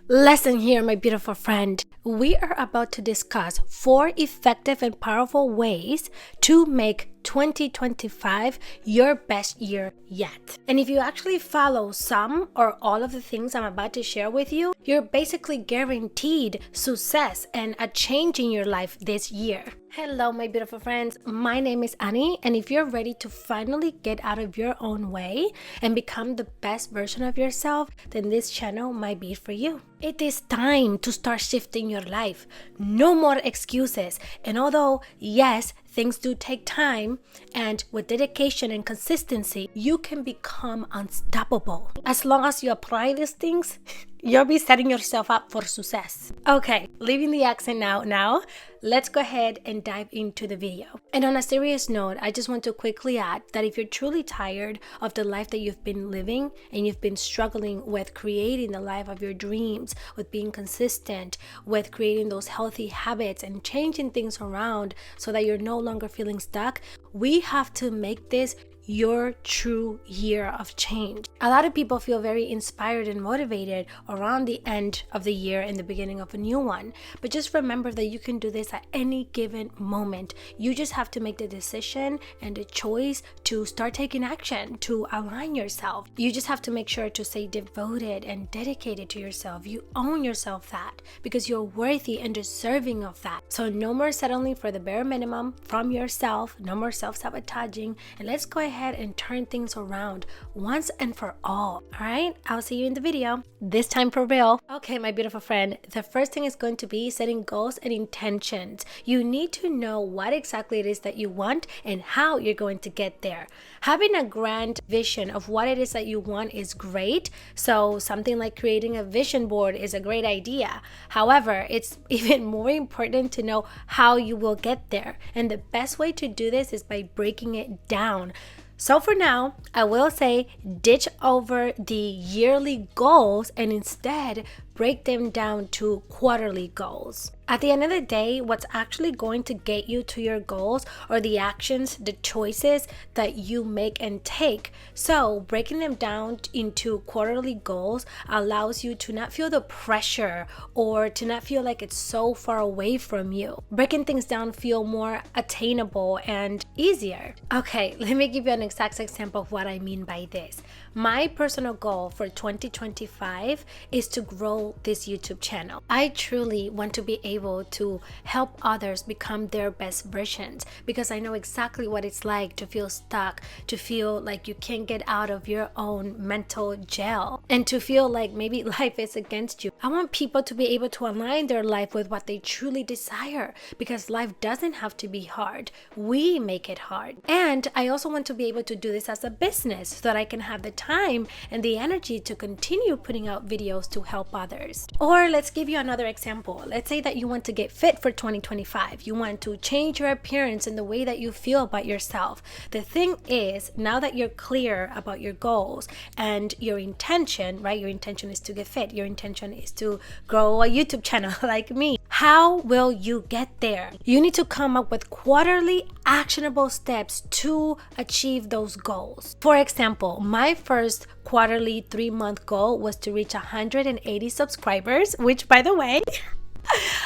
Listen here, my beautiful friend. We are about to discuss 4 effective and powerful ways to make 2025 your best year yet. And if you actually follow some or all of the things I'm about to share with you, you're basically guaranteed success and a change in your life this year. Hello, my beautiful friends. My name is Annie, and if you're ready to finally get out of your own way and become the best version of yourself, then this channel might be for you. It is time to start shifting your life. No more excuses. And although, yes, things do take time, and with dedication and consistency, you can become unstoppable. As long as you apply these things, you'll be setting yourself up for success. Okay, leaving the accent now, let's go ahead and dive into the video. And on a serious note, I just want to quickly add that if you're truly tired of the life that you've been living and you've been struggling with creating the life of your dreams, with being consistent, with creating those healthy habits and changing things around so that you're no longer feeling stuck, we have to make this your true year of change. A lot of people feel very inspired and motivated around the end of the year and the beginning of a new one. But just remember that you can do this at any given moment. You just have to make the decision and the choice to start taking action, to align yourself. You just have to make sure to stay devoted and dedicated to yourself. You own yourself that because you're worthy and deserving of that. So no more settling for the bare minimum from yourself, no more self-sabotaging, and let's go ahead and turn things around once and for all right? I'll see you in the video, this time for real. Okay, my beautiful friend, the first thing is going to be setting goals and intentions. You need to know what exactly it is that you want and how you're going to get there. Having a grand vision of what it is that you want is great. So something like creating a vision board is a great idea. However, it's even more important to know how you will get there. And the best way to do this is by breaking it down. So for now, I will say ditch over the yearly goals and instead break them down to quarterly goals. At the end of the day, what's actually going to get you to your goals are the actions, the choices that you make and take. So breaking them down into quarterly goals allows you to not feel the pressure or to not feel like it's so far away from you. Breaking things down feel more attainable and easier. Okay, let me give you an exact example of what I mean by this. My personal goal for 2025 is to grow this YouTube channel. I truly want to be able to help others become their best versions because I know exactly what it's like to feel stuck, to feel like you can't get out of your own mental jail, and to feel like maybe life is against you. I want people to be able to align their life with what they truly desire because life doesn't have to be hard. We make it hard. And I also want to be able to do this as a business so that I can have the time and the energy to continue putting out videos to help others. Or let's give you another example. Let's say that you want to get fit for 2025. You want to change your appearance and the way that you feel about yourself. The thing is, now that you're clear about your goals and your intention, right? Your intention is to get fit. Your intention is to grow a YouTube channel like me. How will you get there? You need to come up with quarterly actionable steps to achieve those goals. For example, my first quarterly 3-month goal was to reach 180 subscribers, which by the way,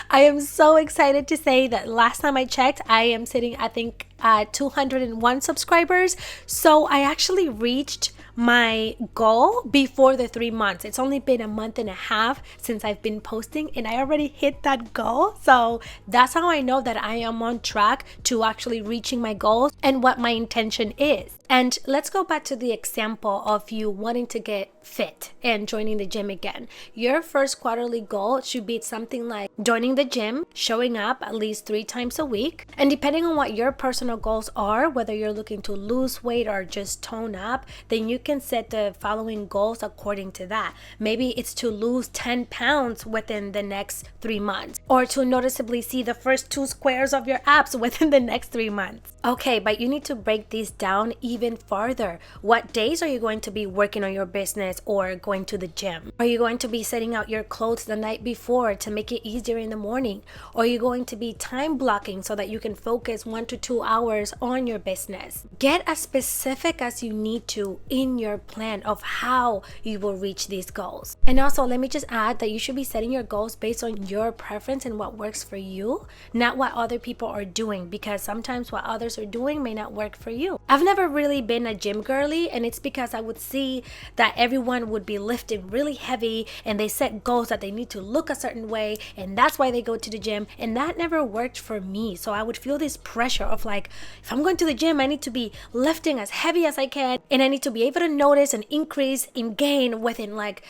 I am so excited to say that last time I checked, I am sitting, I think, at 201 subscribers. So I actually reached my goal before the 3 months. It's only been a month and a half since I've been posting and I already hit that goal. So that's how I know that I am on track to actually reaching my goals and what my intention is. And let's go back to the example of you wanting to get fit and joining the gym again. Your first quarterly goal should be something like joining the gym, showing up at least 3 times a week. And depending on what your personal goals are, whether you're looking to lose weight or just tone up, then you can set the following goals according to that. Maybe it's to lose 10 pounds within the next 3 months, or to noticeably see the first 2 squares of your abs within the next 3 months. Okay, but you need to break these down even even farther. What days are you going to be working on your business or going to the gym? Are you going to be setting out your clothes the night before to make it easier in the morning? Or are you going to be time blocking so that you can focus 1 to 2 hours on your business? Get as specific as you need to in your plan of how you will reach these goals. And also, let me just add that you should be setting your goals based on your preference and what works for you, not what other people are doing, because sometimes what others are doing may not work for you. I've never really been a gym girly, and it's because I would see that everyone would be lifting really heavy and they set goals that they need to look a certain way, and that's why they go to the gym, and that never worked for me. So I would feel this pressure of like, if I'm going to the gym, I need to be lifting as heavy as I can, and I need to be able to notice an increase in gain within like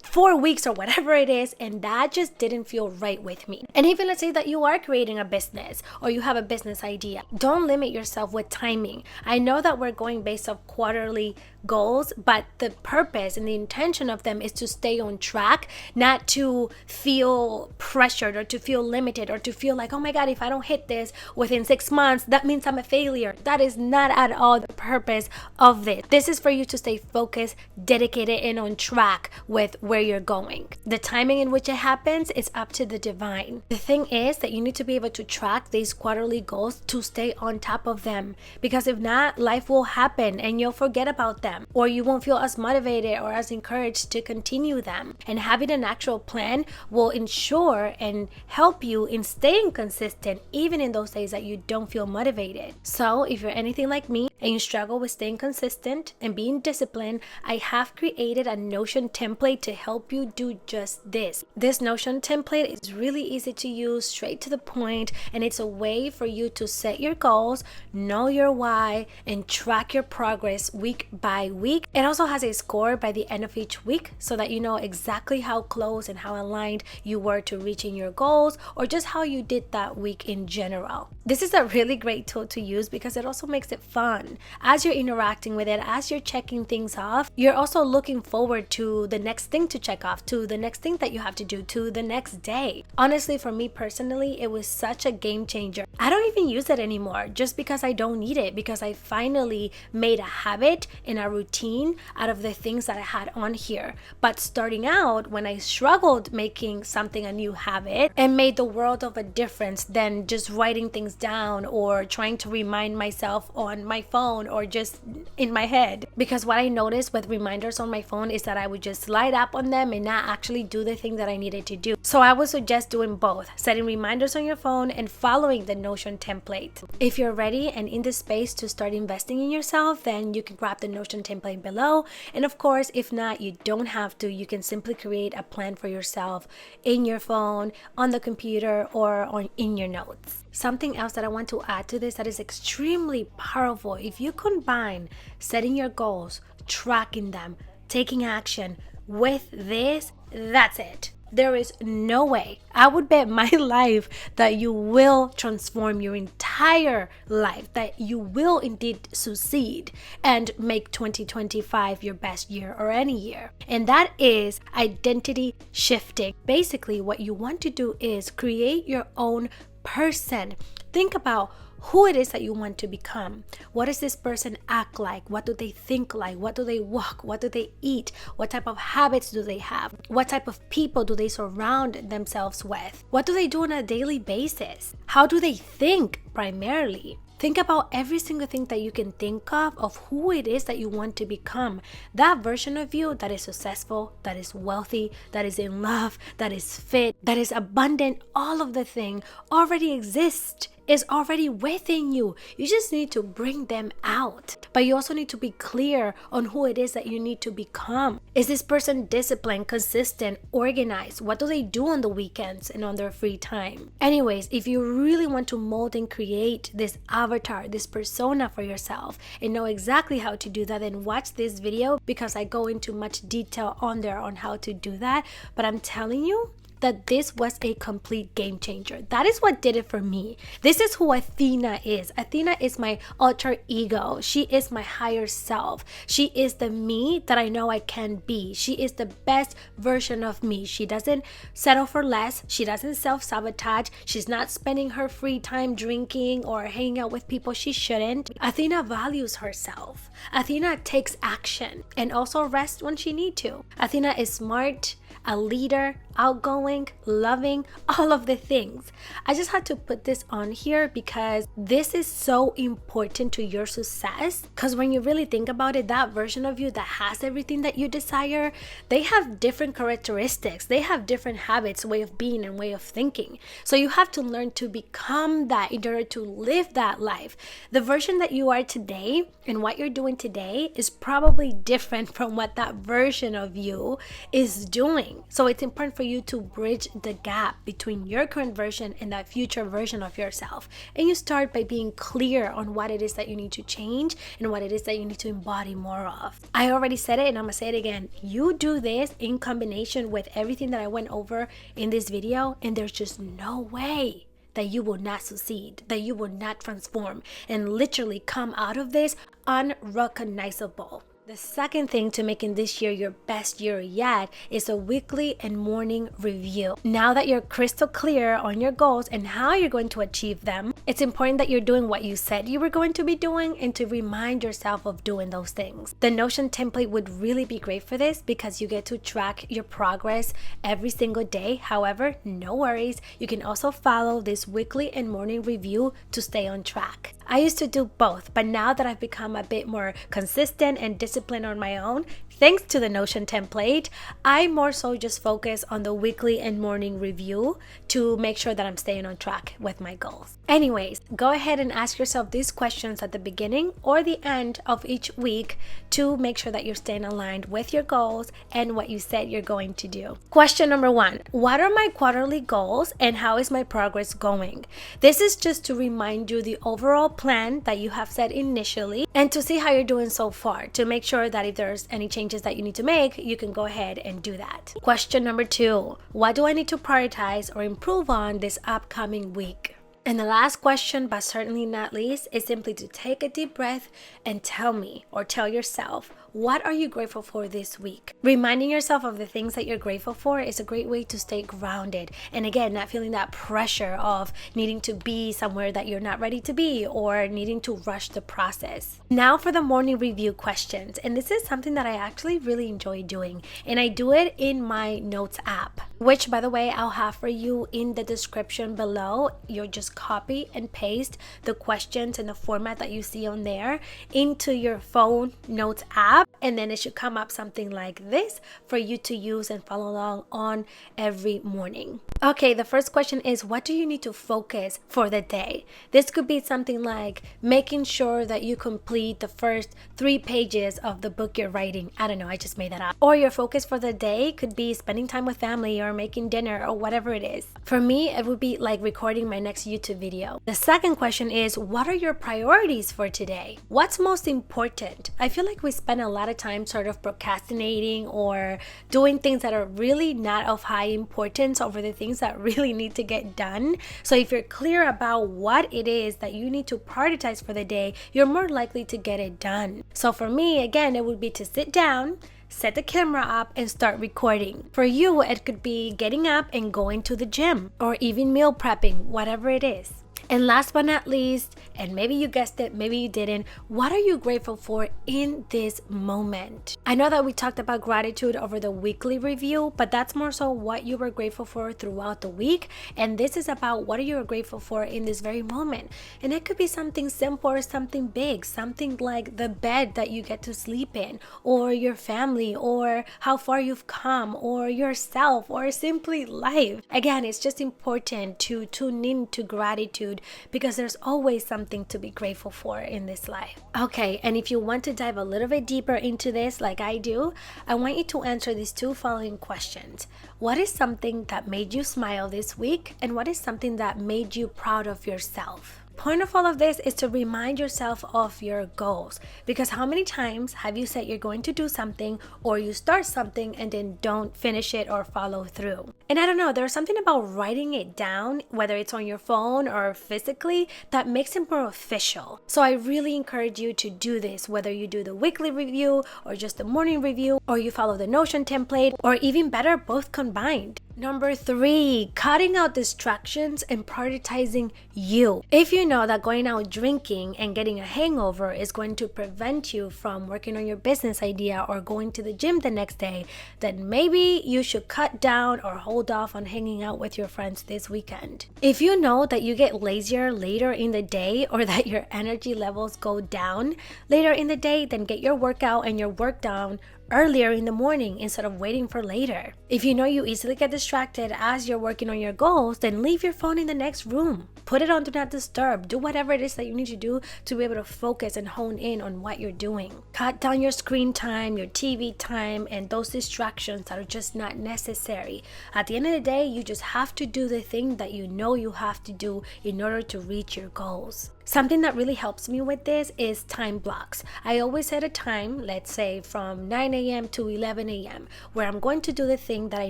4 weeks or whatever it is, and that just didn't feel right with me. And even let's say that you are creating a business or you have a business idea, don't limit yourself with timing. I know that we're going based off quarterly goals, but the purpose and the intention of them is to stay on track, not to feel pressured or to feel limited or to feel like, oh my God, if I don't hit this within 6 months, that means I'm a failure. That is not at all the purpose of this. This is for you to stay focused, dedicated, and on track with where you're going. The timing in which it happens is up to the divine. The thing is that you need to be able to track these quarterly goals to stay on top of them, because if not, life will happen and you'll forget about them, or you won't feel as motivated or as encouraged to continue them. And having an actual plan will ensure and help you in staying consistent even in those days that you don't feel motivated. So if you're anything like me and you struggle with staying consistent and being disciplined, I have created a Notion template to help you do just this. This Notion template is really easy to use, straight to the point, and it's a way for you to set your goals, know your why, and track your progress week by week. It also has a score by the end of each week so that you know exactly how close and how aligned you were to reaching your goals, or just how you did that week in general. This is a really great tool to use because it also makes it fun. As you're interacting with it, as you're checking things off, you're also looking forward to the next thing to check off, to the next thing that you have to do, to the next day. Honestly, for me personally, it was such a game changer. I don't even use it anymore just because I don't need it, because I finally made a habit and a routine out of the things that I had on here. But starting out, when I struggled making something a new habit, it made the world of a difference than just writing things down or trying to remind myself on my phone or just in my head. Because what I noticed with reminders on my phone is that I would just light up on them and not actually do the thing that I needed to do. So I would suggest doing both, setting reminders on your phone and following the Notion template. If you're ready and in the space to start investing in yourself, then you can grab the Notion template below. And of course, if not, you don't have to. You can simply create a plan for yourself in your phone, on the computer, or in your notes. Something else that I want to add to this that is extremely powerful: if you combine setting your goals, tracking them, taking action with this, that's it. There is no way, I would bet my life, that you will transform your entire life, that you will indeed succeed and make 2025 your best year or any year. And that is identity shifting. Basically, what you want to do is create your own person. Think about who it is that you want to become. What does this person act like? What do they think like? What do they walk? What do they eat? What type of habits do they have? What type of people do they surround themselves with? What do they do on a daily basis? How do they think primarily? Think about every single thing that you can think of who it is that you want to become. That version of you that is successful, that is wealthy, that is in love, that is fit, that is abundant, all of the thing already exists, is already within you. You just need to bring them out. But you also need to be clear on who it is that you need to become. Is this person disciplined, consistent, organized? What do they do on the weekends and on their free time? Anyways, if you really want to mold and create this avatar, this persona for yourself, and know exactly how to do that, then watch this video because I go into much detail on there on how to do that. But I'm telling you, that this was a complete game changer. That is what did it for me. This is who Athena is. Athena is my alter ego. She is my higher self. She is the me that I know I can be. She is the best version of me. She doesn't settle for less. She doesn't self-sabotage. She's not spending her free time drinking or hanging out with people she shouldn't. Athena values herself. Athena takes action and also rests when she needs to. Athena is smart, a leader, outgoing, loving, all of the things. I just had to put this on here because this is so important to your success. Because when you really think about it, that version of you that has everything that you desire, they have different characteristics. They have different habits, way of being, and way of thinking. So you have to learn to become that in order to live that life. The version that you are today and what you're doing today is probably different from what that version of you is doing. So it's important for you to bridge the gap between your current version and that future version of yourself. And you start by being clear on what it is that you need to change and what it is that you need to embody more of. I already said it and I'm gonna say it again. You do this in combination with everything that I went over in this video, and there's just no way that you will not succeed, that you will not transform and literally come out of this unrecognizable. The second thing to making this year your best year yet is a weekly and morning review. Now that you're crystal clear on your goals and how you're going to achieve them, it's important that you're doing what you said you were going to be doing and to remind yourself of doing those things. The Notion template would really be great for this because you get to track your progress every single day. However, no worries, you can also follow this weekly and morning review to stay on track. I used to do both, but now that I've become a bit more consistent and disciplined on my own, thanks to the Notion template, I more so just focus on the weekly and morning review to make sure that I'm staying on track with my goals. Anyways, go ahead and ask yourself these questions at the beginning or the end of each week to make sure that you're staying aligned with your goals and what you said you're going to do. Question number 1, what are my quarterly goals and how is my progress going? This is just to remind you the overall plan that you have set initially and to see how you're doing so far, to make sure that if there's any changes that you need to make, you can go ahead and do that. Question number 2, what do I need to prioritize or improve on this upcoming week? And the last question, but certainly not least, is simply to take a deep breath and tell me or tell yourself, what are you grateful for this week? Reminding yourself of the things that you're grateful for is a great way to stay grounded. And again, not feeling that pressure of needing to be somewhere that you're not ready to be or needing to rush the process. Now for the morning review questions. And this is something that I actually really enjoy doing. And I do it in my notes app, which by the way, I'll have for you in the description below. You'll just copy and paste the questions in the format that you see on there into your phone notes app. And then it should come up something like this for you to use and follow along on every morning. Okay, the first question is, what do you need to focus for the day? This could be something like making sure that you complete the first 3 pages of the book you're writing. I don't know, I just made that up. Or your focus for the day could be spending time with family or making dinner or whatever it is. For me, it would be like recording my next YouTube video. The second question is, what are your priorities for today? What's most important? I feel like we spend a lot of time sort of procrastinating or doing things that are really not of high importance over the things that really need to get done. So if you're clear about what it is that you need to prioritize for the day, you're more likely to get it done. So for me, again, it would be to sit down, set the camera up and start recording. For you, it could be getting up and going to the gym or even meal prepping, whatever it is. And last but not least, and maybe you guessed it, maybe you didn't, what are you grateful for in this moment? I know that we talked about gratitude over the weekly review, but that's more so what you were grateful for throughout the week. And this is about what are you grateful for in this very moment. And it could be something simple or something big, something like the bed that you get to sleep in, or your family, or how far you've come, or yourself, or simply life. Again, it's just important to tune into gratitude because there's always something to be grateful for in this life. Okay, and if you want to dive a little bit deeper into this like I do, I want you to answer these 2 following questions. What is something that made you smile this week? And what is something that made you proud of yourself? Point of all of this is to remind yourself of your goals, because how many times have you said you're going to do something or you start something and then don't finish it or follow through? And I don't know, there's something about writing it down, whether it's on your phone or physically, that makes it more official. So I really encourage you to do this, whether you do the weekly review or just the morning review, or you follow the Notion template, or even better, both combined. Number 3, cutting out distractions and prioritizing you. If you know that going out drinking and getting a hangover is going to prevent you from working on your business idea or going to the gym the next day, then maybe you should cut down or hold off on hanging out with your friends this weekend. If you know that you get lazier later in the day or that your energy levels go down later in the day, then get your workout and your work done earlier in the morning instead of waiting for later. If you know you easily get distracted as you're working on your goals, then leave your phone in the next room. Put it on Do Not Disturb. Do whatever it is that you need to do to be able to focus and hone in on what you're doing. Cut down your screen time, your TV time, and those distractions that are just not necessary. At the end of the day, you just have to do the thing that you know you have to do in order to reach your goals. Something that really helps me with this is time blocks. I always set a time, let's say from 9 a.m. to 11 a.m., where I'm going to do the thing that I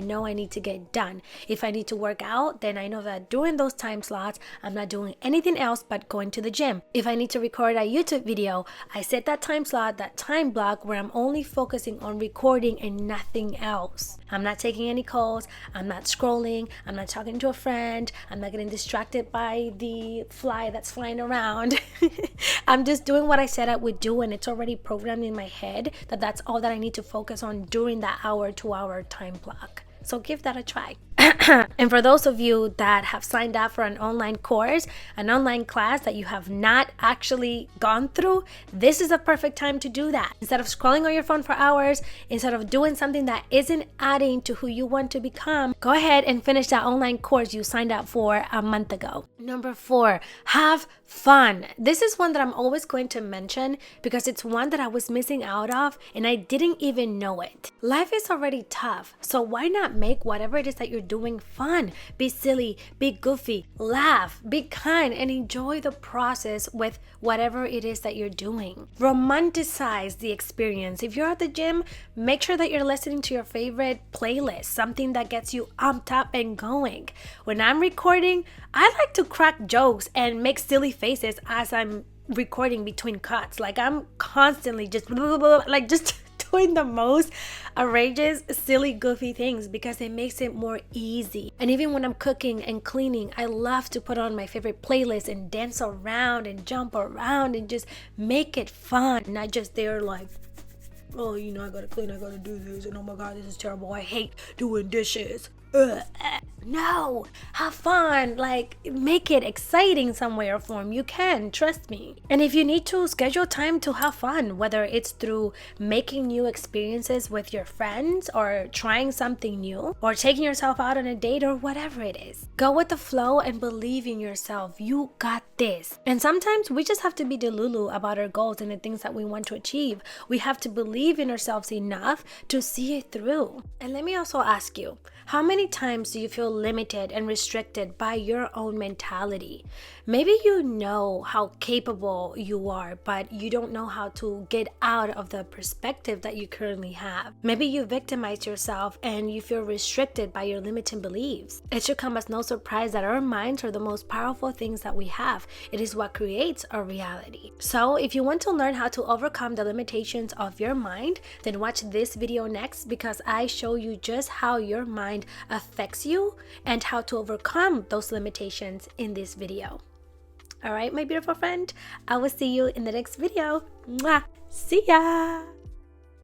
know I need to get done. If I need to work out, then I know that during those time slots, I'm not doing anything else but going to the gym. If I need to record a YouTube video, I set that time slot, that time block, where I'm only focusing on recording and nothing else. I'm not taking any calls, I'm not scrolling, I'm not talking to a friend, I'm not getting distracted by the fly that's flying around. I'm just doing what I said I would do, and it's already programmed in my head that that's all that I need to focus on during that hour, 2-hour time block. So give that a try. And for those of you that have signed up for an online course, an online class that you have not actually gone through, this is a perfect time to do that. Instead of scrolling on your phone for hours, instead of doing something that isn't adding to who you want to become, go ahead and finish that online course you signed up for a month ago. Number 4, have fun. This is one that I'm always going to mention because it's one that I was missing out of and I didn't even know it. Life is already tough, so why not make whatever it is that you're doing fun? Be silly, be goofy, laugh, be kind, and enjoy the process with whatever it is that you're doing. Romanticize the experience. If you're at the gym, make sure that you're listening to your favorite playlist, something that gets you amped up and going. When I'm recording, I like to crack jokes and make silly faces as I'm recording between cuts. Like I'm constantly just like just doing the most outrageous, silly, goofy things because it makes it more easy. And even when I'm cooking and cleaning, I love to put on my favorite playlist and dance around and jump around and just make it fun, not just there like, oh, you know, I gotta clean, I gotta do this, and oh my god, this is terrible, I hate doing dishes. No, have fun, like make it exciting some way or form. You can, trust me. And if you need to, schedule time to have fun, whether it's through making new experiences with your friends or trying something new or taking yourself out on a date or whatever it is. Go with the flow and believe in yourself. You got this. And sometimes we just have to be delulu about our goals and the things that we want to achieve. We have to believe in ourselves enough to see it through. And let me also ask you, how many times do you feel limited and restricted by your own mentality? Maybe you know how capable you are, but you don't know how to get out of the perspective that you currently have. Maybe you victimize yourself and you feel restricted by your limiting beliefs. It should come as no surprise that our minds are the most powerful things that we have. It is what creates our reality. So if you want to learn how to overcome the limitations of your mind, then watch this video next because I show you just how your mind affects you and how to overcome those limitations in this video. All right, my beautiful friend, I will see you in the next video. Mwah. See ya.